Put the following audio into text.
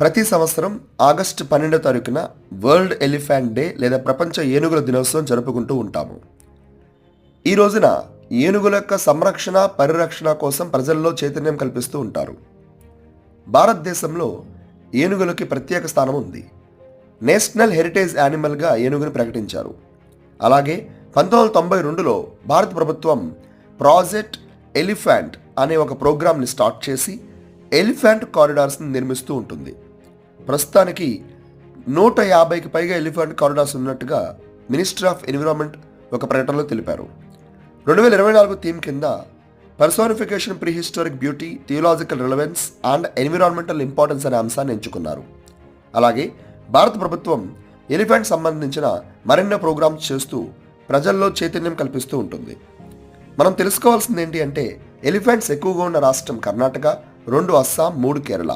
ప్రతి సంవత్సరం ఆగస్టు 12వ తారీఖున వరల్డ్ ఎలిఫెంట్ డే లేదా ప్రపంచ ఏనుగుల దినోత్సవం జరుపుకుంటూ ఉంటాము. ఈ రోజున ఏనుగుల యొక్క సంరక్షణ పరిరక్షణ కోసం ప్రజల్లో చైతన్యం కల్పిస్తూ ఉంటారు. భారతదేశంలో ఏనుగులకి ప్రత్యేక స్థానం ఉంది. నేషనల్ హెరిటేజ్ యానిమల్గా ఏనుగుని ప్రకటించారు. అలాగే 1992లో భారత ప్రభుత్వం ప్రాజెక్ట్ ఎలిఫెంట్ అనే ఒక ప్రోగ్రామ్ని స్టార్ట్ చేసి ఎలిఫెంట్ కారిడార్స్ని నిర్మిస్తూ ఉంటుంది. ప్రస్తుతానికి 150కి పైగా ఎలిఫెంట్ కారిడార్స్ ఉన్నట్టుగా మినిస్ట్రీ ఆఫ్ ఎన్విరాన్మెంట్ ఒక ప్రకటనలో తెలిపారు. 2024 థీమ్ కింద personification prehistoric beauty, theological relevance and environmental importance అనే అంశాన్ని ఎంచుకున్నారు. అలాగే భారత ప్రభుత్వం ఎలిఫెంట్ సంబంధించిన మరెన్నో ప్రోగ్రామ్స్ చేస్తూ ప్రజల్లో చైతన్యం కల్పిస్తూ ఉంటుంది. మనం తెలుసుకోవాల్సింది ఏంటి అంటే ఎలిఫెంట్స్ ఎక్కువగా ఉన్న రాష్ట్రం కర్ణాటక, 2 అస్సాం, 3 కేరళ.